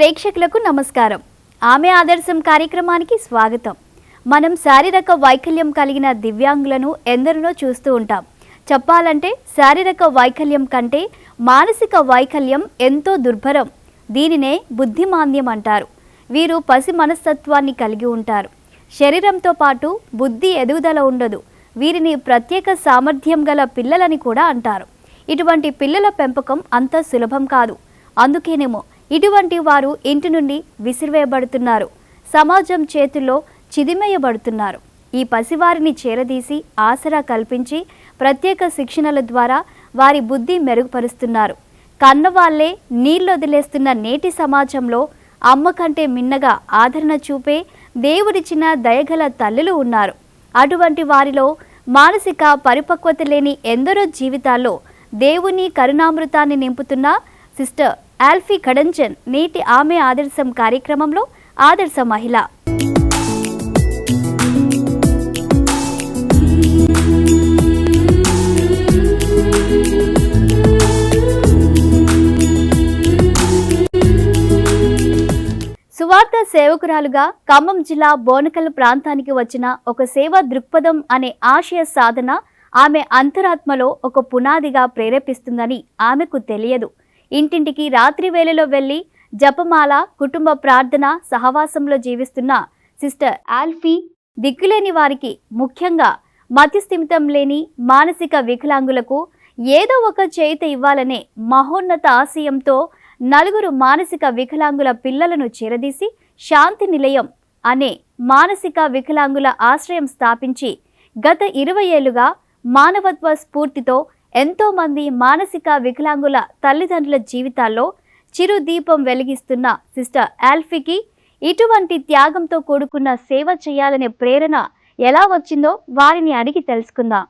ప్రేక్షకులకు నమస్కారం. ఆమె ఆదర్శం కార్యక్రమానికి స్వాగతం. మనం శారీరక వైకల్యం కలిగిన దివ్యాంగులను ఎందరినో చూస్తూ ఉంటాం. చెప్పాలంటే శారీరక వైకల్యం కంటే మానసిక వైకల్యం ఎంతో దుర్భరం. దీనినే బుద్ధిమాంద్యం అంటారు. వీరు పసి మనస్తత్వాన్ని కలిగి ఉంటారు. శరీరంతో పాటు బుద్ధి ఎదుగుదల ఉండదు. వీరిని ప్రత్యేక సామర్థ్యం గల పిల్లలని కూడా అంటారు. ఇటువంటి పిల్లల పెంపకం అంత సులభం కాదు. అందుకేనేమో ఇటువంటి వారు ఇంటి నుండి విసిరివేయబడుతున్నారు. సమాజం చేతుల్లో చిదిమేయబడుతున్నారు. ఈ పసివారిని చేరదీసి ఆసరా కల్పించి ప్రత్యేక శిక్షణల ద్వారా వారి బుద్ధి మెరుగుపరుస్తున్నారు. కన్నవాళ్లే నీళ్ళొదిలేస్తున్న నేటి సమాజంలో అమ్మ కంటే మిన్నగా ఆదరణ చూపే దేవుడిచ్చిన దయగల తల్లులు ఉన్నారు. అటువంటి వారిలో మానసిక పరిపక్వత లేని ఎందరో జీవితాల్లో దేవుని కరుణామృతాన్ని నింపుతున్న సిస్టర్ ఆల్ఫీ కడంచన్ నేటి ఆమె ఆదర్శం కార్యక్రమంలో ఆదర్శ మహిళ. సువార్త సేవకురాలుగా ఖమ్మం జిల్లా బోనకల్ ప్రాంతానికి వచ్చిన ఒక సేవా దృక్పథం అనే ఆశయ సాధన ఆమె అంతరాత్మలో ఒక పునాదిగా ప్రేరేపిస్తుందని ఆమెకు తెలియదు. ఇంటింటికి రాత్రి వేళలో వెళ్లి జపమాల, కుటుంబ ప్రార్థన సహవాసంలో జీవిస్తున్న సిస్టర్ ఆల్ఫీ దిక్కులేని వారికి, ముఖ్యంగా మతిస్థిమితం లేని మానసిక వికలాంగులకు ఏదో ఒక చేత ఇవ్వాలనే మహోన్నత ఆశయంతో నలుగురు మానసిక వికలాంగుల పిల్లలను చేరదీసి శాంతి నిలయం అనే మానసిక వికలాంగుల ఆశ్రయం స్థాపించి గత 20 ఏళ్లుగా మానవత్వ స్ఫూర్తితో ఎంతో మంది మానసిక వికలాంగుల తల్లిదండ్రుల జీవితాల్లో చిరు దీపం వెలిగిస్తున్న సిస్టర్ ఆల్ఫీకి ఇటువంటి త్యాగంతో కూడుకున్న సేవ చేయాలనే ప్రేరణ ఎలా వచ్చిందో వారిని అడిగి తెలుసుకుందాం.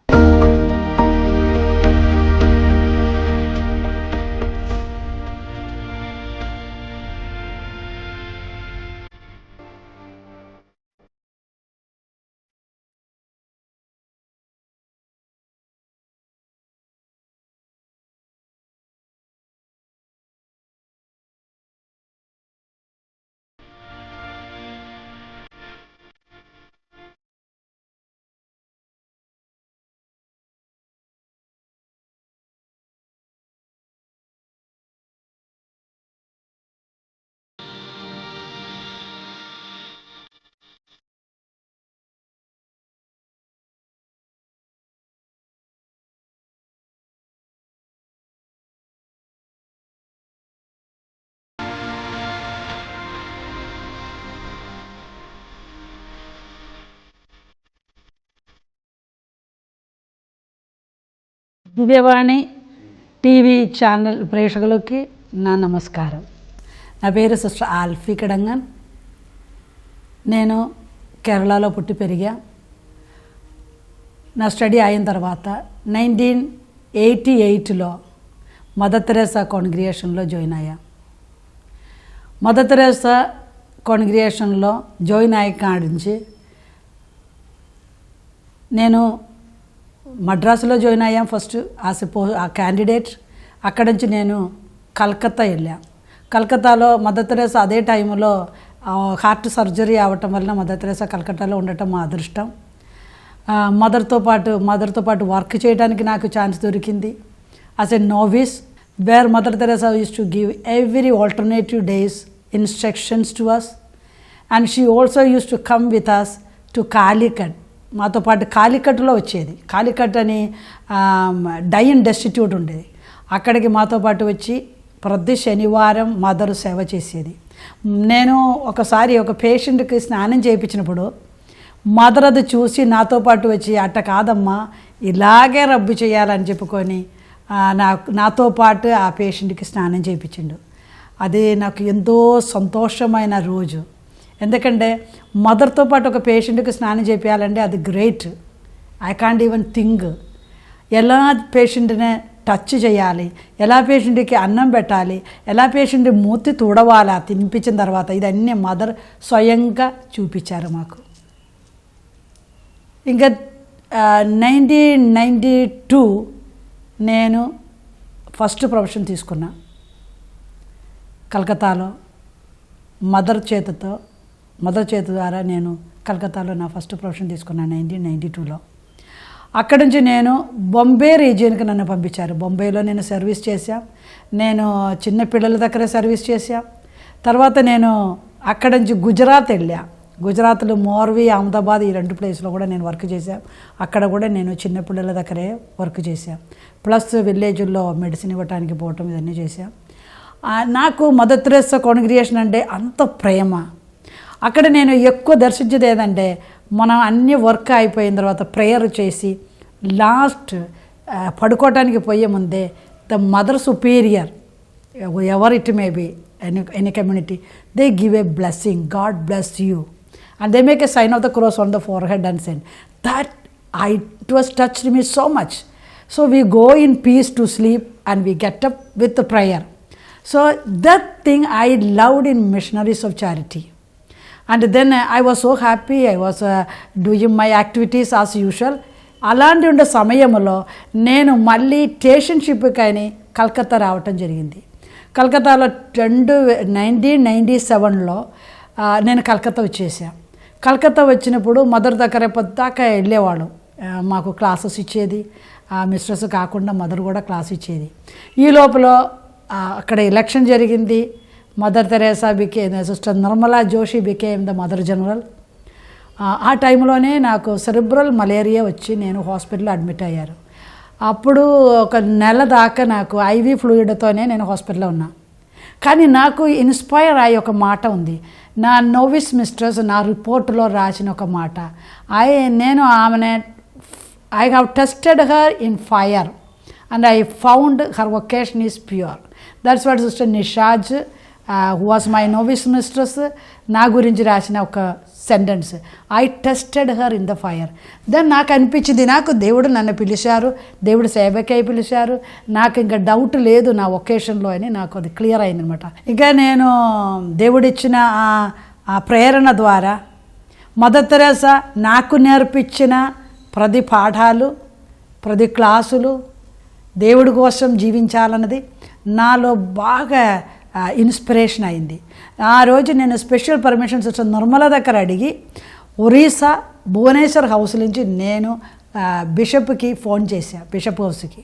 దివ్యవాణి టీవీ ఛానల్ ప్రేక్షకులకి నా నమస్కారం. నా పేరు సిస్టర్ ఆల్ఫీ కడంగన్. నేను కేరళలో పుట్టి పెరిగా. నా స్టడీ అయిన తర్వాత 1988లో మదర్ తెరేసా కాంగ్రిగేషన్లో జాయిన్ అయ్యా. మదర్ తెరేసా కాంగ్రిగేషన్లో జాయిన్ అయ్యే కాడి నుంచి నేను మద్రాసులో జాయిన్ అయ్యాం ఫస్ట్ ఆ క్యాండిడేట్. అక్కడి నుంచి నేను కలకత్తా వెళ్ళా. కలకత్తాలో మదర్ తెరేసా అదే టైంలో హార్ట్ సర్జరీ అవ్వటం వలన మదర్ తెరేసా కలకత్తాలో ఉండటం మా అదృష్టం. మదర్తో పాటు వర్క్ చేయడానికి నాకు ఛాన్స్ దొరికింది as a novice, where Mother Teresa use to give every alternative days instructions to us, and she also use to come with us to Calicut. మాతో పాటు కాలికట్లో వచ్చేది. కాలికట్ అని డైన్ డెస్టిట్యూట్ ఉండేది. అక్కడికి మాతో పాటు వచ్చి ప్రతి శనివారం మదర్ సేవ చేసేది. నేను ఒకసారి ఒక పేషెంట్కి స్నానం చేయించినప్పుడు మదర్ అది చూసి నాతో పాటు వచ్చి అట్ట కాదమ్మా ఇలాగే రబ్బు చేయాలని చెప్పుకొని నాతో పాటు ఆ పేషెంట్కి స్నానం చేయించిండు. అది నాకు ఎంతో సంతోషమైన రోజు. ఎందుకంటే మదర్తో పాటు ఒక పేషెంట్కి స్నానం చేయాలంటే అది great. I can't even think ఎలా పేషెంట్ని టచ్ చేయాలి, ఎలా పేషెంట్కి అన్నం పెట్టాలి, ఎలా పేషెంట్ మూతి తుడవాలి తినిపించిన తర్వాత, ఇదన్నీ మదర్ స్వయంగా చూపించారు మాకు. ఇంకా 1992 నేను ఫస్ట్ ప్రొఫెషన్ తీసుకున్నా కలకత్తాలో. మదర్ చేతి ద్వారా నేను కలకత్తాలో నా ఫస్ట్ ప్రొఫెషన్ తీసుకున్నాను 1992లో. అక్కడి నుంచి నేను బొంబే రీజియన్కి నన్ను పంపించారు. బొంబేలో నేను సర్వీస్ చేశాను. నేను చిన్న పిల్లల దగ్గర సర్వీస్ చేశాను. తర్వాత నేను అక్కడి నుంచి గుజరాత్ వెళ్ళా. గుజరాత్లో మోర్వి, అహ్మదాబాద్ ఈ 2 ప్లేస్లో కూడా నేను వర్క్ చేశాను. అక్కడ కూడా నేను చిన్నపిల్లల దగ్గరే వర్క్ చేశాను. ప్లస్ విలేజ్లో మెడిసిన్ ఇవ్వడానికి పోవటం ఇవన్నీ చేశాను. నాకు మదర్ తెరెసా కాంగ్రిగేషన్ అంటే అంత ప్రేమ. అక్కడ నేను ఎక్కువ దర్శించేది ఏదంటే, మనం అన్ని వర్క్ అయిపోయిన తర్వాత ప్రేయర్ చేసి లాస్ట్ పడుకోవటానికి పోయే ముందే the mother superior ever it may be any community, they give a blessing, God bless you, and they make a sign of the cross on the forehead and send. It was touched me so much. So we go in peace to sleep and we get up with the prayer. So that thing I loved in Missionaries of Charity. And then I was so happy. I was doing my activities as usual. అలాంటి ఉండే సమయంలో నేను మళ్ళీ స్టేషన్షిప్ కానీ కలకత్తా రావటం జరిగింది. కలకత్తాలో 1997లో నేను కలకత్తా వచ్చేసాను. కలకత్తా వచ్చినప్పుడు మదర్ దగ్గర పొద్దాకా వెళ్ళేవాడు. మాకు క్లాసెస్ ఇచ్చేది, మిస్ట్రెస్ కాకుండా మదర్ కూడా క్లాస్ ఇచ్చేది. ఈ లోపల అక్కడ ఎలక్షన్ జరిగింది. Mother Teresa sister Nirmala Joshi became the mother general. ఆ టైంలోనే నాకు సెరిబ్రల్ మలేరియా వచ్చి నేను హాస్పిటల్లో అడ్మిట్ అయ్యారు. అప్పుడు ఒక నెల దాకా నాకు ఐవీ ఫ్లూయిడ్తోనే నేను హాస్పిటల్లో ఉన్నా. కానీ నాకు ఇన్స్పైర్ అయ్యే ఒక మాట ఉంది. నా నోవిస్ మిస్ట్రెస్ నా రిపోర్టులో రాసిన ఒక మాట, నేను ఆమెనే I have tested her in fire and I found her vocation is pure. That's what sister నిషాజ్ who was my novice mistress నా గురించి రాసిన ఒక sentence, I tested her in the fire. Then నాకు అనిపించింది, నాకు దేవుడు నన్ను పిలిచారు, దేవుడు సేవకై పిలిచారు, నాకు ఇంకా డౌట్ లేదు నా ఒకేషన్లో అని నాకు అది క్లియర్ అయిందనమాట. ఇంకా నేను దేవుడిచ్చిన ఆ ప్రేరణ ద్వారా మదర్ తెరెసా నాకు నేర్పించిన ప్రతి పాఠాలు, ప్రతి క్లాసులు, దేవుడి కోసం జీవించాలన్నది నాలో బాగా ఇన్స్పిరేషన్ అయింది. ఆ రోజు నేను స్పెషల్ పర్మిషన్ సిస్టర్ నిర్మల దగ్గర అడిగి ఒరిస్సా భువనేశ్వర్ హౌస్ నుంచి నేను బిషప్కి ఫోన్ చేశాను, బిషప్ హౌస్కి.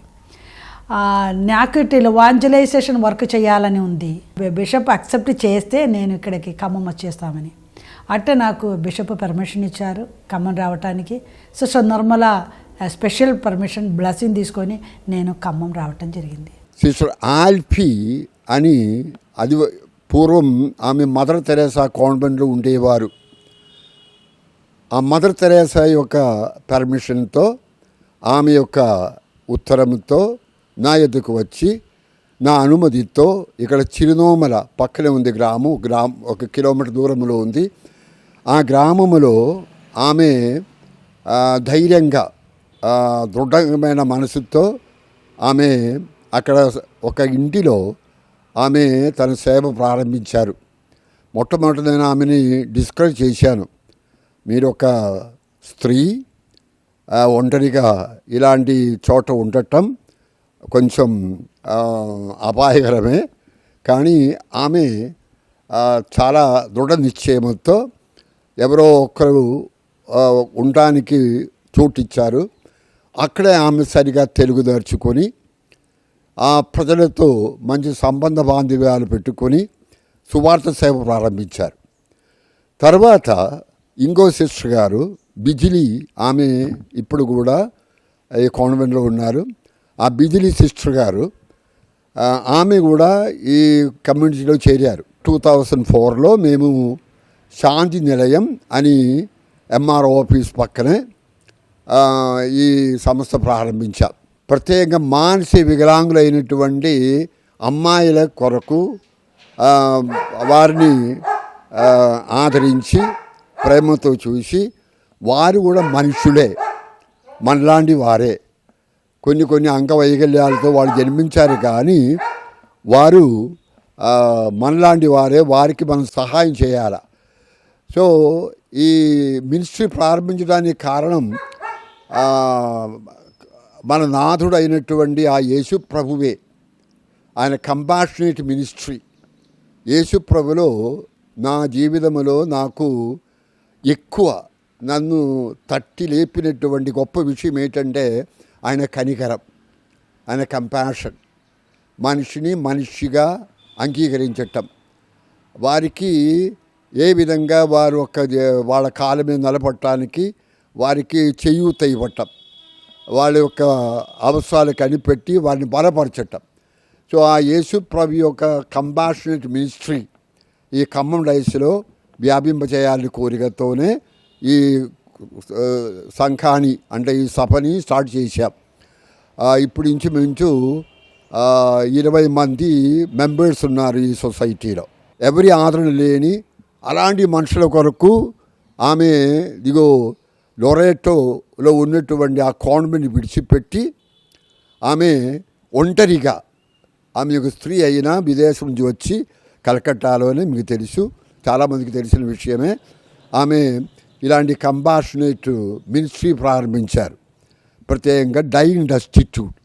నాకు ఇవాంజలైజేషన్ వర్క్ చేయాలని ఉంది, బిషప్ యాక్సెప్ట్ చేస్తే నేను ఇక్కడికి ఖమ్మం వచ్చేస్తామని. అంటే నాకు బిషప్ పర్మిషన్ ఇచ్చారు ఖమ్మం రావటానికి. Sister Nirmala special permission blessing తీసుకొని నేను ఖమ్మం రావటం జరిగింది. సిస్టర్ ఆల్ఫీ అని, అది పూర్వం ఆమె మదర్ తెరేసా కాన్వెంట్లో ఉండేవారు. ఆ మదర్ తెరేసా యొక్క పర్మిషన్తో, ఆమె యొక్క ఉత్తరంతో నా ఎద్దుకు వచ్చి నా అనుమతితో ఇక్కడ చిరునోమల పక్కనే ఉంది గ్రామం, 1 కిలోమీటర్ దూరంలో ఉంది. ఆ గ్రామములో ఆమె ధైర్యంగా దృఢమైన మనసుతో ఆమె అక్కడ ఒక ఇంటిలో ఆమె తన సేవ ప్రారంభించారు. మొట్టమొదటి నేను ఆమెని డిస్కరేజ్ చేశాను, మీరు ఒక స్త్రీ ఒంటరిగా ఇలాంటి చోట ఉండటం కొంచెం అపాయకరమే. కానీ ఆమె చాలా దృఢ నిశ్చయంతో ఎవరో ఒకరు ఉండడానికి చోటిచ్చారు. అక్కడే ఆమె సరిగా తెలుగు నేర్చుకొని ఆ ప్రజలతో మంచి సంబంధ బాంధవ్యాలు పెట్టుకొని సువార్త సేవ ప్రారంభించారు. తర్వాత ఇంకో సిస్టర్ గారు బిజిలీ, ఆమె ఇప్పుడు కూడా ఈ కాన్వెంట్లో ఉన్నారు. ఆ బిజిలీ సిస్టర్ గారు ఆమె కూడా ఈ కమ్యూనిటీలో చేరారు. 2004లో మేము శాంతి నిలయం అని ఎంఆర్ఓ ఆఫీస్ పక్కనే ఈ సంస్థ ప్రారంభించాం. ప్రత్యేకంగా మానసిక వికలాంగులైనటువంటి అమ్మాయిల కొరకు వారిని ఆదరించి ప్రేమతో చూసి, వారు కూడా మనుషులే, మనలాంటి వారే, కొన్ని అంగవైకల్యాలతో వాళ్ళు జన్మించారు, కానీ వారు మనలాంటి వారే, వారికి మనం సహాయం చేయాలి. సో ఈ మినిస్ట్రీ ప్రారంభించడానికి కారణం మన నాథుడు అయినటువంటి ఆ యేసు ప్రభువే. ఆయన కంపాషనేట్ మినిస్ట్రీ. యేసు ప్రభులో నా జీవితంలో నాకు ఎక్కువ నన్ను తట్టి లేపినటువంటి గొప్ప విషయం ఏంటంటే ఆయన కనికరం, ఆయన కంపాషన్, మనిషిని మనిషిగా అంగీకరించటం, వారికి ఏ విధంగా వారు వాళ్ళ కాళ్ళ మీద నిలబడటానికి వారికి చేయూత ఇవ్వటం, వాళ్ళ యొక్క అవసరాలు కనిపెట్టి వారిని బలపరచటం. సో ఆ యేసు ప్రభు యొక్క కంపాషనేట్ మినిస్ట్రీ ఈ ఖమ్మం డైస్లో వ్యాపింపచేయాలని కోరికతోనే ఈ సంఘాన్ని అంటే ఈ సభని స్టార్ట్ చేశాం. ఇప్పుడు ఇంచుమించు 20 మంది మెంబర్స్ ఉన్నారు ఈ సొసైటీలో. ఎవరి ఆదరణ లేని అలాంటి మనుషుల కొరకు ఆమె ఇదిగో లొరేటోలో ఉన్నటువంటి ఆ కాన్వెంట్ విడిచిపెట్టి ఆమె ఒంటరిగా, ఆమె ఒక స్త్రీ అయినా విదేశం నుంచి వచ్చి కలకట్టాలోనే మీకు తెలుసు, చాలామందికి తెలిసిన విషయమే, ఆమె ఇలాంటి కంపాషనేట్ మినిస్ట్రీ ప్రారంభించారు. ప్రత్యేకంగా డైయింగ్ డెస్టిట్యూట్,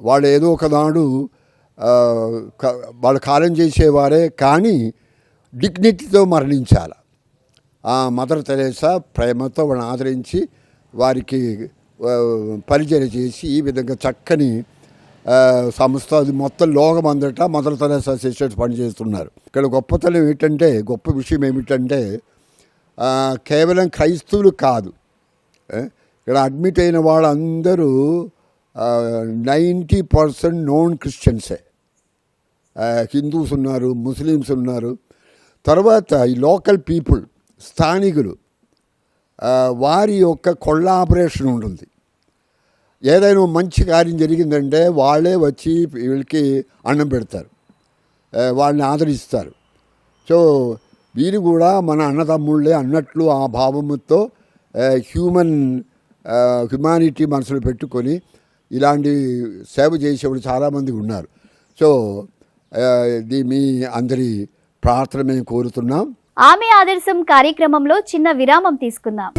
వాళ్ళు ఏదో ఒకనాడు వాళ్ళు కాలం చేసేవారే కానీ డిగ్నిటీతో మరణించాలి. ఆ మదర్ తెరేసా ప్రేమతో వాళ్ళని ఆదరించి వారికి పరిచయం చేసి ఈ విధంగా చక్కని సంస్థ అది మొత్తం లోకం అందట మదర్ తెరేసా సిస్టర్స్ పనిచేస్తున్నారు. ఇక్కడ గొప్పతనం ఏమిటంటే, గొప్ప విషయం ఏమిటంటే కేవలం క్రైస్తవులు కాదు, ఇక్కడ అడ్మిట్ అయిన వాళ్ళందరూ 90% నాన్ క్రిస్టియన్సే. హిందూస్ ఉన్నారు, ముస్లిమ్స్ ఉన్నారు, తర్వాత ఈ లోకల్ పీపుల్, స్థానికులు, వారి యొక్క కొల్లాబరేషన్ ఉంటుంది. ఏదైనా మంచి కార్యం జరిగిందంటే వాళ్ళే వచ్చి వీళ్ళకి అన్నం పెడతారు, వాళ్ళని ఆదరిస్తారు. సో వీరు కూడా మన అన్నదమ్ముళ్ళే అన్నట్లు ఆ భావముతో హ్యుమానిటీ మనసులో పెట్టుకొని ఇలాంటి సేవ చేసేవాళ్ళు చాలామంది ఉన్నారు. సో ఇది మీ అందరి ప్రార్థన మేము కోరుతున్నాం. ఆమె ఆదర్శం కార్యక్రమంలో చిన్న విరామం తీసుకుందాం.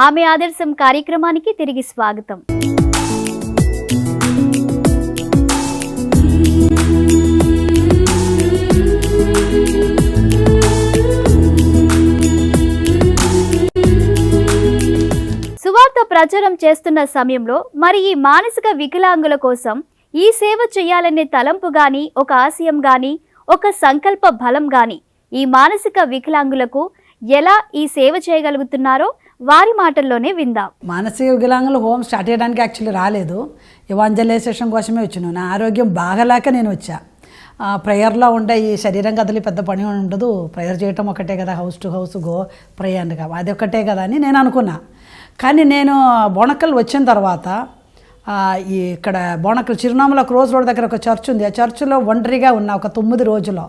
ఆమె ఆదర్శం కార్యక్రమానికి తిరిగి స్వాగతం. సువార్త ప్రచారం చేస్తున్న సమయంలో మరి ఈ మానసిక వికలాంగుల కోసం ఈ సేవ చేయాలనే తలంపు గాని, ఒక ఆశయం గాని, ఒక సంకల్ప బలం గాని ఈ మానసిక వికలాంగులకు ఎలా ఈ సేవ చేయగలుగుతున్నారో వారి మాటల్లోనే విందాం. మానసిక వికలాంగులు హోమ్ స్టార్ట్ చేయడానికి యాక్చువల్లీ రాలేదు, ఇవాంజలైజేషన్ కోసమే వచ్చాను. నా ఆరోగ్యం బాగలేక నేను వచ్చా. ప్రేయర్లో ఉండే ఈ శరీరం కదిలి పెద్ద పని ఉండదు, ప్రేయర్ చేయటం ఒకటే కదా, హౌస్ టు హౌస్ గో ప్రేయర్గా అది ఒకటే కదా అని నేను అనుకున్నా. కానీ నేను బోనకల్ వచ్చిన తర్వాత ఇక్కడ బోనకల్ చిరునామల క్రోజ్ రోడ్ దగ్గర ఒక చర్చ్ ఉంది. ఆ చర్చిలో ఒంటరిగా ఉన్న ఒక 9 రోజుల్లో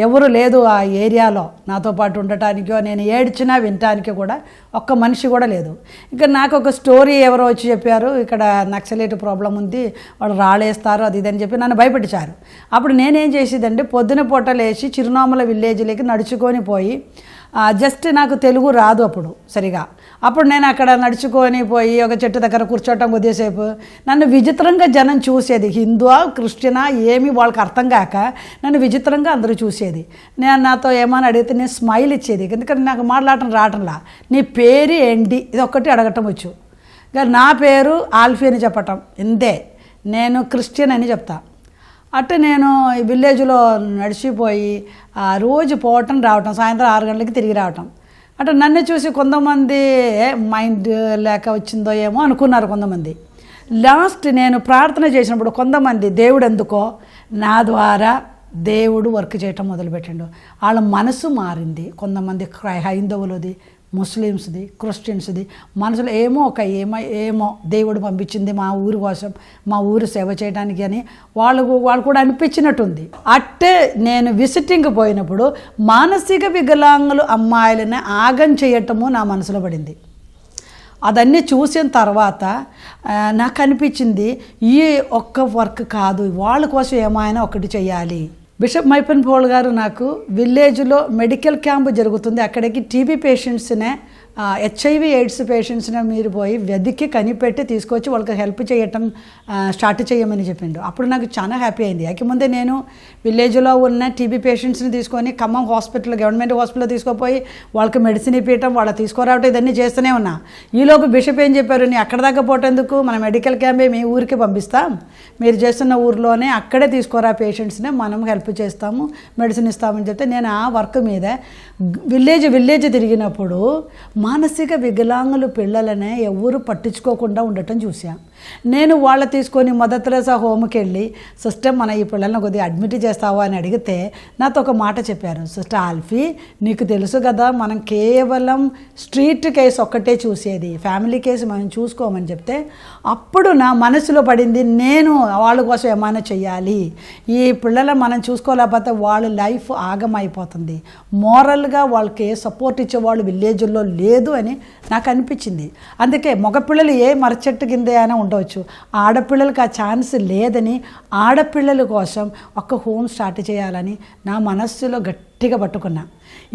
ఎవరు లేదు ఆ ఏరియాలో నాతో పాటు ఉండటానికో, నేను ఏడ్చినా వినటానికి కూడా ఒక్క మనిషి కూడా లేదు. ఇంకా నాకు ఒక స్టోరీ ఎవరో వచ్చి చెప్పారు, ఇక్కడ నక్సలైట్ ప్రాబ్లం ఉంది, వాళ్ళు రాళ్ళేస్తారు అది ఇదని చెప్పి నన్ను భయపెట్టించారు. అప్పుడు నేనేం చేసేదండి, పొద్దున పూట లేచి చిరునామల విలేజ్లోకి నడుచుకొని పోయి, జస్ట్ నాకు తెలుగు రాదు అప్పుడు సరిగా, అప్పుడు నేను అక్కడ నడుచుకొని పోయి ఒక చెట్టు దగ్గర కూర్చోవటం కొద్దిసేపు. నన్ను విచిత్రంగా జనం చూసేది, హిందువా క్రిస్టియనా ఏమీ వాళ్ళకి అర్థం కాక నన్ను విచిత్రంగా అందరూ చూసేది. నేను నాతో ఏమైనా అడిగితే నేను స్మైల్ ఇచ్చేది, ఎందుకంటే నాకు మాట్లాడటం రావటంలా. నీ పేరు ఏంటి ఇది ఒక్కటి అడగటం వచ్చు, నా పేరు ఆల్ఫీ అని చెప్పటం ఇంతే, నేను క్రిస్టియన్ అని చెప్తా. అట్టే నేను ఈ విలేజ్లో నడిచిపోయి రోజు పోవటం రావటం, సాయంత్రం 6 గంటలకి తిరిగి రావటం. అంటే నన్ను చూసి కొంతమంది మైండ్ లేక వచ్చిందో ఏమో అనుకున్నారు కొంతమంది. లాస్ట్ నేను ప్రార్థన చేసినప్పుడు కొంతమంది దేవుడు ఎందుకో నా ద్వారా దేవుడు వర్క్ చేయటం మొదలుపెట్టిండు. వాళ్ళ మనసు మారింది. కొంతమంది హైందవులది, ముస్లిమ్స్ది, క్రిస్టియన్స్ది మనసులో ఏమో దేవుడు పంపించింది మా ఊరి కోసం, మా ఊరు సేవ చేయడానికి అని వాళ్ళు కూడా అనిపించినట్టుంది. అట్టే నేను విజిటింగ్కి పోయినప్పుడు మానసిక వికలాంగులు అమ్మాయిలని ఆగం చేయటము నా మనసులో పడింది. అదన్నీ చూసిన తర్వాత నాకు అనిపించింది ఈ ఒక్క వర్క్ కాదు, వాళ్ళ కోసం ఏమైనా ఒకటి చేయాలి. బిషప్ మైపన్ పోల్ గారు నాకు విలేజ్లో మెడికల్ క్యాంప్ జరుగుతుంది, అక్కడికి టీబీ పేషెంట్స్నే హెచ్ఐవి ఎయిడ్స్ పేషెంట్స్ని మీరు పోయి వెతికి కనిపెట్టి తీసుకొచ్చి వాళ్ళకి హెల్ప్ చేయటం స్టార్ట్ చేయమని చెప్పిండు. అప్పుడు నాకు చాలా హ్యాపీ అయింది. ముందే నేను విలేజ్లో ఉన్న టీబీ పేషెంట్స్ని తీసుకొని ఖమ్మం హాస్పిటల్, గవర్నమెంట్ హాస్పిటల్లో తీసుకుపోయి వాళ్ళకి మెడిసిన్ ఇప్పించడం, వాళ్ళ తీసుకురావటం ఇదన్నీ చేస్తూనే ఉన్నా. ఈలోపు బిషప్ ఏం చెప్పారు, నీ అక్కడ దాకా పోటేందుకు, మన మెడికల్ క్యాంపే మీ ఊరికి పంపిస్తాం, మీరు చేస్తున్న ఊర్లోనే అక్కడే తీసుకురా పేషెంట్స్ని, మనం హెల్ప్ చేస్తాము, మెడిసిన్ ఇస్తామని చెప్తే నేను ఆ వర్క్ మీద విలేజ్ తిరిగినప్పుడు మానసిక వికలాంగులు పిల్లలనే ఎవరు పట్టించుకోకుండా ఉండటం చూసాం. నేను వాళ్ళ తీసుకొని మదర్ తెరెసా హోమ్కి వెళ్ళి, సిస్టర్ మన ఈ పిల్లల్ని కొద్దిగా అడ్మిట్ చేస్తావా అని అడిగితే నాతో ఒక మాట చెప్పారు, సిస్టర్ ఆల్ఫీ నీకు తెలుసు కదా మనం కేవలం స్ట్రీట్ కేసు ఒక్కటే చూసేది, ఫ్యామిలీ కేసు మనం చూసుకోమని చెప్తే అప్పుడు నా మనసులో పడింది, నేను వాళ్ళ కోసం ఏమైనా చెయ్యాలి, ఈ పిల్లలను మనం చూసుకోలేకపోతే వాళ్ళ లైఫ్ ఆగమైపోతుంది, మోరల్గా వాళ్ళకి సపోర్ట్ ఇచ్చేవాళ్ళు విలేజ్లో లేదు అని నాకు అనిపించింది. అందుకే మగపిల్లలు ఏ మరచెట్టు కింద అయినా ఉండవచ్చు, ఆడపిల్లలకి ఆ ఛాన్స్ లేదని ఆడపిల్లల కోసం ఒక హోమ్ స్టార్ట్ చేయాలని నా మనస్సులో గట్టిగా పట్టుకున్నా.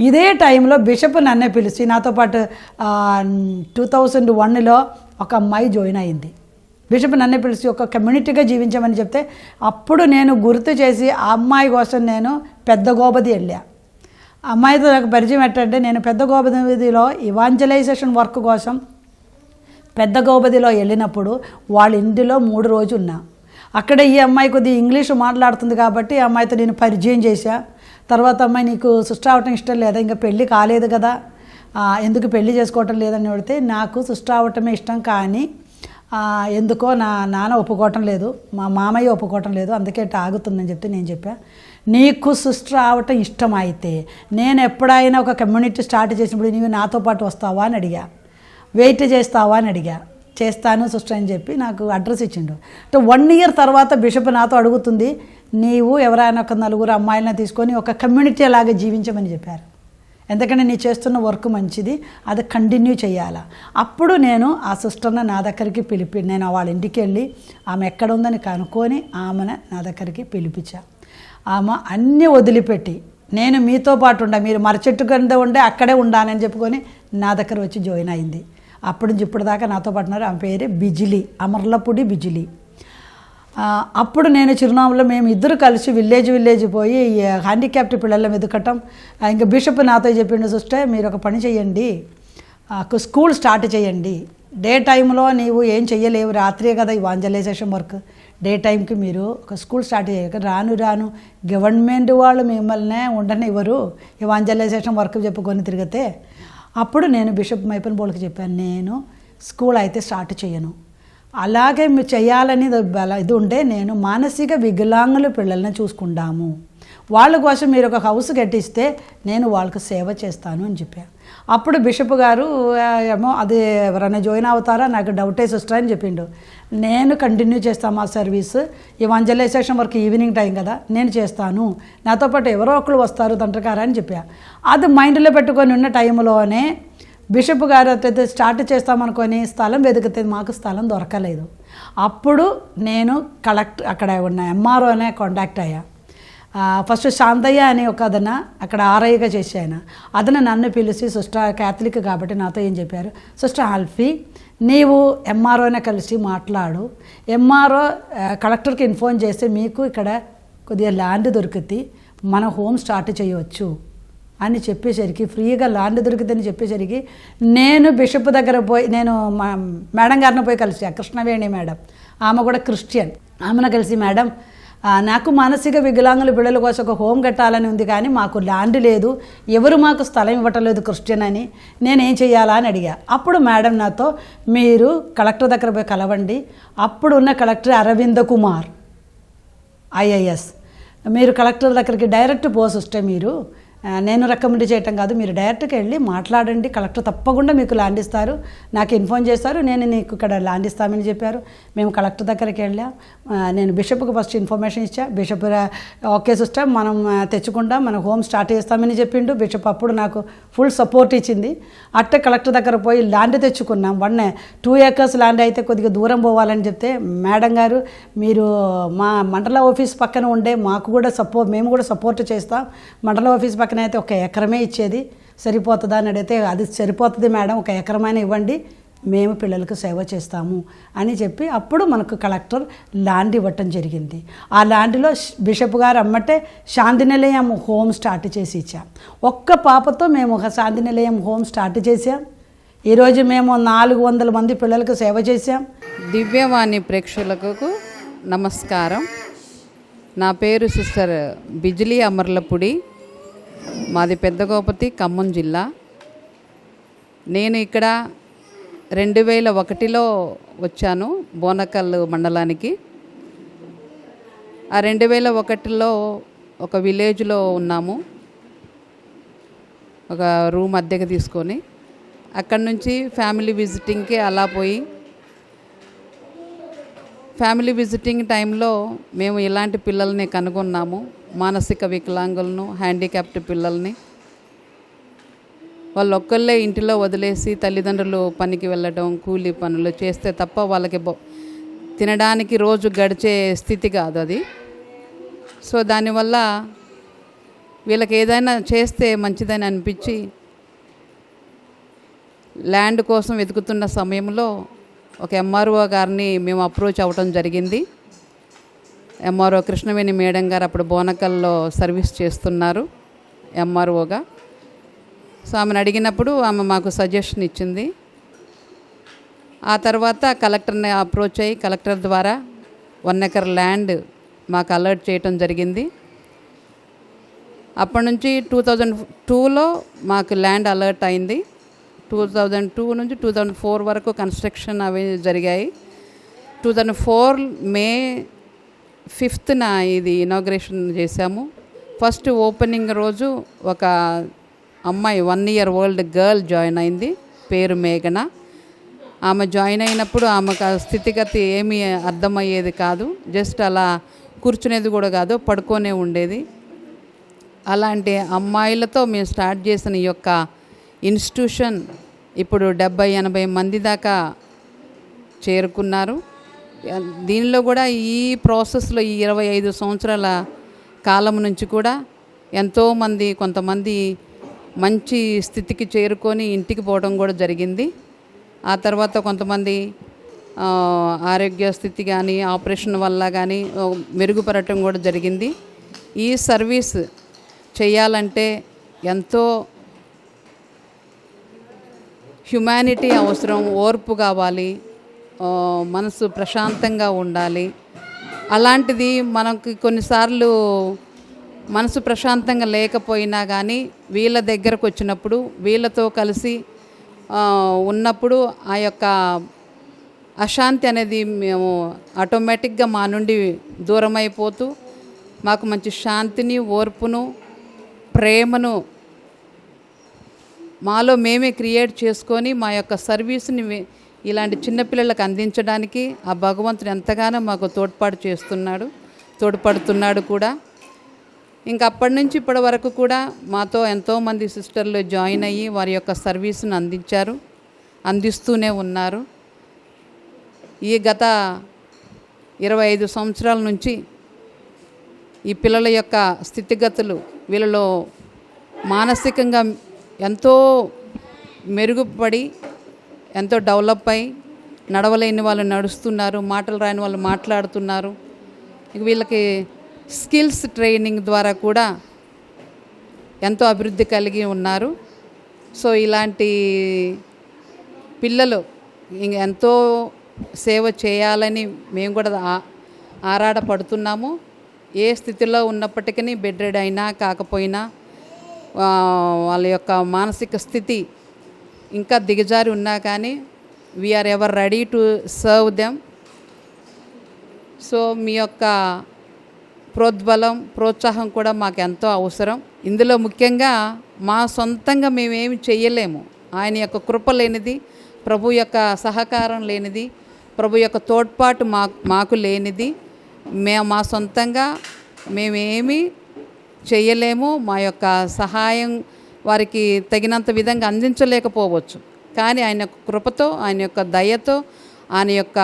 ఇదే టైంలో బిషప్ నన్నే పిలిచి నాతో పాటు 2001లో ఒక అమ్మాయి జాయిన్ అయింది. బిషప్ నన్నే పిలిచి ఒక కమ్యూనిటీగా జీవించమని చెప్తే అప్పుడు నేను గుర్తు చేసి ఆ అమ్మాయి కోసం నేను పెద్ద గోబది వెళ్ళా. అమ్మాయితో నాకు పరిచయం ఏంటంటే, నేను పెద్ద గోబదిలో ఇవాంజలైజేషన్ వర్క్ కోసం పెద్ద గోబదిలో వెళ్ళినప్పుడు వాళ్ళ ఇంటిలో 3 రోజులు ఉన్నా. అక్కడ ఈ అమ్మాయి కొద్దిగా ఇంగ్లీషు మాట్లాడుతుంది కాబట్టి ఆ అమ్మాయితో నేను పరిచయం చేశా. తర్వాత అమ్మాయి నీకు సిస్టర్ అవటం ఇష్టం లేదా, ఇంకా పెళ్ళి కాలేదు కదా, ఎందుకు పెళ్ళి చేసుకోవటం లేదని అడిగితే నాకు సిస్టర్ అవటమే ఇష్టం, కానీ ఎందుకో నా నాన్న ఒప్పుకోవటం లేదు, మా మామయ్య ఒప్పుకోవటం లేదు, అందుకే ఆగుతుందని చెప్తే నేను చెప్పా, నీకు సిస్టర్ అవటం ఇష్టం అయితే నేను ఎప్పుడైనా ఒక కమ్యూనిటీ స్టార్ట్ చేసినప్పుడు నీవు నాతో పాటు వస్తావా అని అడిగా, వెయిట్ చేస్తావా అని అడిగా. చేస్తాను సిస్టర్ అని చెప్పి నాకు అడ్రస్ ఇచ్చిండు. 1 year తర్వాత బిషప్ నాతో అడుగుతుంది, నీవు ఎవరైనా ఒక 4 అమ్మాయిలను తీసుకొని ఒక కమ్యూనిటీ లాగా జీవించమని చెప్పారు, ఎందుకంటే నీ చేస్తున్న వర్క్ మంచిది, అది కంటిన్యూ చేయాలా. అప్పుడు నేను ఆ సిస్టర్ని నా దగ్గరికి నేను వాళ్ళ ఇంటికి వెళ్ళి ఆమె ఎక్కడ ఉందని కనుక్కొని ఆమెను నా దగ్గరికి పిలిపించా. ఆమె అన్నీ వదిలిపెట్టి నేను మీతో పాటు మీరు మరచెట్టు కింద ఉండే అక్కడే ఉండాలని చెప్పుకొని నా దగ్గర వచ్చి జాయిన్ అయింది. అప్పటి నుంచి ఇప్పటిదాకా నాతో పాటున్నారు. ఆమె పేరే బిజిలి, అమర్లపూడి బిజిలి. అప్పుడు నేను చిరునామాలో మేము ఇద్దరు కలిసి విలేజ్ పోయి హ్యాండిక్యాప్డ్ పిల్లల ఎదుకటం. ఇంకా బిషప్ నాతో చెప్పిండు, సిస్టర్ మీరు ఒక పని చేయండి, స్కూల్ స్టార్ట్ చేయండి, డే టైంలో నీవు ఏం చెయ్యలేవు, రాత్రే కదా ఇవాంజలైజేషన్ వర్క్, డే టైంకి మీరు ఒక స్కూల్ స్టార్ట్ చేయక రాను గవర్నమెంట్ వాళ్ళు మిమ్మల్ని ఉండనివ్వరు ఇవాంజలైజేషన్ వర్క్ చెప్పుకొని తిరిగితే. అప్పుడు నేను బిషప్ మైపన్ పోల్కి చెప్పాను, నేను స్కూల్ అయితే స్టార్ట్ చేయను, అలాగే మీరు చేయాలని ఇది ఉండే, నేను మానసిక వికలాంగుల పిల్లల్ని చూసుకుంటాము, వాళ్ళ కోసం మీరు ఒక హౌస్ కట్టిస్తే నేను వాళ్ళకి సేవ చేస్తాను అని చెప్పాను. అప్పుడు బిషప్ గారు ఏమో అది ఎవరైనా జాయిన్ అవుతారా, నాకు డౌటే సిస్టర్ అని చెప్పిండు. నేను కంటిన్యూ చేస్తాను మా సర్వీస్, ఇవాంజలైజేషన్ వరకు ఈవినింగ్ టైం కదా నేను చేస్తాను, నాతో పాటు ఎవరో ఒకరు వస్తారు తండ్రికారా అని చెప్పా. అది మైండ్లో పెట్టుకొని ఉన్న టైంలోనే బిషప్ గారు అయితే స్టార్ట్ చేస్తామనుకొని స్థలం వెతికితే మాకు స్థలం దొరకలేదు. అప్పుడు నేను అక్కడ ఉన్న ఎంఆర్ఓనే కాంటాక్ట్ అయ్యా. ఫస్ట్ శాంతయ్య అని ఒక అదన అక్కడ ఆర్ఐగా చేసి అదన నన్ను పిలిచి, సిస్టర్ క్యాథలిక్ కాబట్టి నాతో ఏం చెప్పారు, సిస్టర్ ఆల్ఫీ నీవు ఎంఆర్ఓనే కలిసి మాట్లాడు, ఎంఆర్ఓ కలెక్టర్కి ఇన్ఫార్మ్ చేస్తే మీకు ఇక్కడ కొద్దిగా ల్యాండ్ దొరికితే మన హోమ్ స్టార్ట్ చేయవచ్చు అని చెప్పేసరికి, ఫ్రీగా ల్యాండ్ దొరికిందని చెప్పేసరికి నేను బిషప్ దగ్గర పోయి నేను మేడం గారిని పోయి కలిసి, కృష్ణవేణి మేడం, ఆమె కూడా క్రిస్టియన్, ఆమెను కలిసి మేడం నాకు మానసిక వికలాంగుల పిల్లల కోసం ఒక హోమ్ కట్టాలని ఉంది, కానీ మాకు ల్యాండ్ లేదు, ఎవరు మాకు స్థలం ఇవ్వటం లేదు క్రిస్టియన్ అని, నేనేం చేయాలా అని అడిగా. అప్పుడు మేడం నాతో మీరు కలెక్టర్ దగ్గర పోయి కలవండి, అప్పుడు ఉన్న కలెక్టర్ అరవింద కుమార్ IAS, మీరు కలెక్టర్ దగ్గరికి డైరెక్ట్ పోసొస్తే మీరు నేను రికమెండ్ చేయటం కాదు, మీరు డైరెక్ట్గా వెళ్ళి మాట్లాడండి, కలెక్టర్ తప్పకుండా మీకు ల్యాండ్ ఇస్తారు, నాకు ఇన్ఫార్మ్ చేస్తారు, నేను నీకు ఇక్కడ ల్యాండ్ ఇస్తామని చెప్పారు. మేము కలెక్టర్ దగ్గరికి వెళ్ళాం. నేను బిషప్కి ఫస్ట్ ఇన్ఫర్మేషన్ ఇచ్చా. బిషప్ ఓకే సిస్టర్ మనం తెచ్చుకుంటాం, మన హోమ్ స్టార్ట్ చేస్తామని చెప్పిండు. బిషప్ అప్పుడు నాకు ఫుల్ సపోర్ట్ ఇచ్చింది. అట్టే కలెక్టర్ దగ్గర పోయి ల్యాండ్ తెచ్చుకున్నాం. 2 acres ల్యాండ్ అయితే కొద్దిగా దూరం పోవాలని చెప్తే మేడం గారు మీరు మా మండల ఆఫీస్ పక్కన ఉండే మాకు కూడా మేము కూడా సపోర్ట్ చేస్తాం, మండల ఆఫీస్ పక్కన అయితే 1 ఎకరమే ఇచ్చేది సరిపోతుందా అని అడిగితే అది సరిపోతుంది మేడం, 1 ఎకరమైనా ఇవ్వండి, మేము పిల్లలకు సేవ చేస్తాము అని చెప్పి అప్పుడు మనకు కలెక్టర్ ల్యాండ్ ఇవ్వటం జరిగింది. ఆ ల్యాండ్లో బిషప్ గారు అమ్మటే శాంతి నిలయం హోమ్ స్టార్ట్ చేసి ఇచ్చాం. ఒక్క పాపతో మేము ఒక శాంతి నిలయం హోమ్ స్టార్ట్ చేసాం. ఈరోజు మేము 400 మంది పిల్లలకు సేవ చేశాం. దివ్యవాణి ప్రేక్షకులకు నమస్కారం. నా పేరు సిస్టర్ బిజిలీ అమర్లపుడి, మాది పెద్దగోపతి, ఖమ్మం జిల్లా. నేను ఇక్కడ 2001లో వచ్చాను బోనకల్ మండలానికి. ఆ 2001లో ఒక విలేజ్లో ఉన్నాము, ఒక రూమ్ అద్దెకు తీసుకొని. అక్కడి నుంచి ఫ్యామిలీ విజిటింగ్కి అలా పోయి, ఫ్యామిలీ విజిటింగ్ టైంలో మేము ఇలాంటి పిల్లల్ని కనుగొన్నాము, మానసిక వికలాంగులను, హ్యాండిక్యాప్డ్ పిల్లల్ని. వాళ్ళు ఒక్కళ్ళే ఇంటిలో వదిలేసి తల్లిదండ్రులు పనికి వెళ్ళడం, కూలీ పనులు చేస్తే తప్ప వాళ్ళకి తినడానికి రోజు గడిచే స్థితి కాదు అది. సో దానివల్ల వీళ్ళకి ఏదైనా చేస్తే మంచిదని అనిపించి ల్యాండ్ కోసం వెతుకుతున్న సమయంలో ఒక ఎంఆర్ఓ గారిని మేము అప్రోచ్ అవ్వటం జరిగింది. ఎంఆర్ఓ కృష్ణవేణి మేడం గారు అప్పుడు బోనకల్లో సర్వీస్ చేస్తున్నారు ఎంఆర్ఓగా. సో ఆమెను అడిగినప్పుడు ఆమె మాకు సజెషన్ ఇచ్చింది. ఆ తర్వాత కలెక్టర్ని అప్రోచ్ అయ్యి కలెక్టర్ ద్వారా 1 acre ల్యాండ్ మాకు అలర్ట్ చేయటం జరిగింది. అప్పటి నుంచి 2002లో మాకు ల్యాండ్ అలర్ట్ అయింది. 2002 నుంచి 2004 వరకు కన్స్ట్రక్షన్ అవి జరిగాయి. 2004 May 5న ఇది ఇనాగ్రేషన్ చేశాము. ఫస్ట్ ఓపెనింగ్ రోజు ఒక అమ్మాయి 1 year old గర్ల్ జాయిన్ అయింది, పేరు మేఘన. ఆమె జాయిన్ అయినప్పుడు ఆమెకు స్థితిగతి ఏమీ అర్థమయ్యేది కాదు, జస్ట్ అలా కూర్చునేది కూడా కాదు, పడుకొనే ఉండేది. అలాంటి అమ్మాయిలతో మేము స్టార్ట్ చేసిన ఈ యొక్క ఇన్స్టిట్యూషన్ ఇప్పుడు 70-80 మంది దాకా చేరుకున్నారు. దీనిలో కూడా ఈ ప్రాసెస్లో ఈ 25 సంవత్సరాల కాలం నుంచి కూడా ఎంతోమంది, కొంతమంది మంచి స్థితికి చేరుకొని ఇంటికి పోవడం కూడా జరిగింది. ఆ తర్వాత కొంతమంది ఆరోగ్య స్థితి కానీ ఆపరేషన్ వల్ల కానీ మెరుగుపడటం కూడా జరిగింది. ఈ సర్వీస్ చేయాలంటే ఎంతో హ్యుమానిటీ అవసరం, ఓర్పు కావాలి, మనసు ప్రశాంతంగా ఉండాలి. అలాంటిది మనకి కొన్నిసార్లు మనసు ప్రశాంతంగా లేకపోయినా కానీ వీళ్ళ దగ్గరకు వచ్చినప్పుడు, వీళ్ళతో కలిసి ఉన్నప్పుడు ఆ యొక్క అశాంతి అనేది మేము ఆటోమేటిక్గా మా నుండి దూరం అయిపోతూ మాకు మంచి శాంతిని, ఓర్పును, ప్రేమను మాలో మేమే క్రియేట్ చేసుకొని మా యొక్క సర్వీస్ని ఇలాంటి చిన్నపిల్లలకు అందించడానికి ఆ భగవంతుడు ఎంతగానో మాకు తోడ్పడుతున్నాడు కూడా. ఇంకా అప్పటి నుంచి ఇప్పటి వరకు కూడా మాతో ఎంతోమంది సిస్టర్లు జాయిన్ అయ్యి వారి యొక్క సర్వీస్ను అందిస్తూనే ఉన్నారు. ఈ గత 25 సంవత్సరాల నుంచి ఈ పిల్లల యొక్క స్థితిగతులు వీళ్ళలో మానసికంగా ఎంతో మెరుగుపడి, ఎంతో డెవలప్ అయి, నడవలేని వాళ్ళు నడుస్తున్నారు, మాటలు రాని వాళ్ళు మాట్లాడుతున్నారు. వీళ్ళకి స్కిల్స్ ట్రైనింగ్ ద్వారా కూడా ఎంతో అభివృద్ధి కలిగి ఉన్నారు. సో ఇలాంటి పిల్లలు ఎంతో సేవ చేయాలని మేము కూడా ఆరాటపడుతున్నాము. ఏ స్థితిలో ఉన్నప్పటికీ, బెడ్ రెడ్ అయినా కాకపోయినా, వాళ్ళ యొక్క మానసిక స్థితి ఇంకా దిగజారి ఉన్నా కానీ we are ever ready to serve them. So మీ యొక్క ప్రోద్బలం ప్రోత్సాహం కూడా మాకు ఎంతో అవసరం. ఇందులో ముఖ్యంగా మా సొంతంగా మేమేమి చెయ్యలేము. ఆయన యొక్క కృప లేనిది, ప్రభు యొక్క సహకారం లేనిది, ప్రభు యొక్క తోడ్పాటు మాకు లేనిది మా సొంతంగా మేమేమి చేయలేము. మా యొక్క సహాయం వారికి తగినంత విధంగా అందించలేకపోవచ్చు. కానీ ఆయన యొక్క కృపతో, ఆయన యొక్క దయతో, ఆయన యొక్క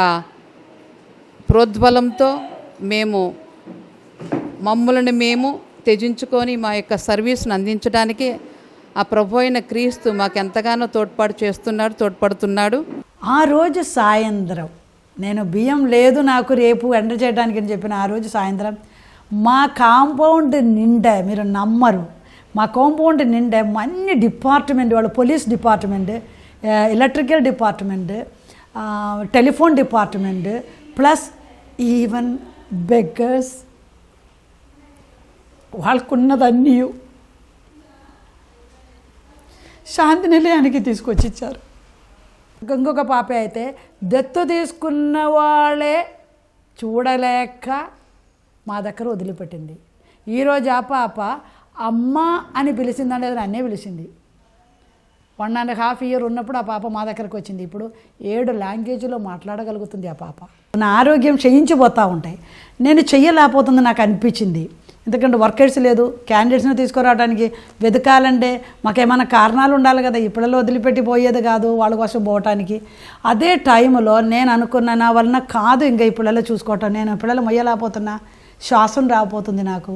ప్రోద్బలంతో మమ్మల్ని మేము త్యజించుకొని మా యొక్క సర్వీస్ను అందించడానికి ఆ ప్రభు అయిన క్రీస్తు మాకు ఎంతగానో తోడ్పడుతున్నాడు. ఆ రోజు సాయంత్రం నేను బియ్యం లేదు నాకు రేపు ఎండ చేయడానికి అని చెప్పిన ఆ రోజు సాయంత్రం మా కాంపౌండ్ నిండా, మీరు నమ్మరు, మా కాంపౌండ్ నిండా అన్ని డిపార్ట్మెంట్ వాళ్ళు, police department, electrical department, telephone department, plus even beggars, వాళ్ళకున్నదన్నీ శాంతి నిలయానికి తీసుకొచ్చి ఇచ్చారు. ఇంకొక పాప అయితే దత్తు తీసుకున్న వాళ్ళే చూడలేక మా దగ్గర వదిలిపెట్టింది. ఈరోజు ఆ పాప అమ్మ అని పిలిచిందంటే అది నన్నే పిలిచింది. 1.5 year ఉన్నప్పుడు ఆ పాప మా దగ్గరకు వచ్చింది. ఇప్పుడు 7 లాంగ్వేజ్లో మాట్లాడగలుగుతుంది ఆ పాప. నా ఆరోగ్యం క్షయించిపోతూ ఉంటాయి. నేను చెయ్యలేకపోతుంది నాకు అనిపించింది. ఎందుకంటే వర్కర్స్ లేదు, క్యాండిడేట్స్ని తీసుకురావడానికి వెతకాలంటే మాకేమైనా కారణాలు ఉండాలి కదా. ఈ పిల్లలు వదిలిపెట్టి పోయేది కాదు వాళ్ళ కోసం పోవటానికి. అదే టైంలో నేను అనుకున్న నా వలన కాదు ఇంకా ఈ పిల్లలు చూసుకోవటం, నేను పిల్లలు మొయ్యలేకపోతున్నా, శ్వాసం రాకపోతుంది నాకు.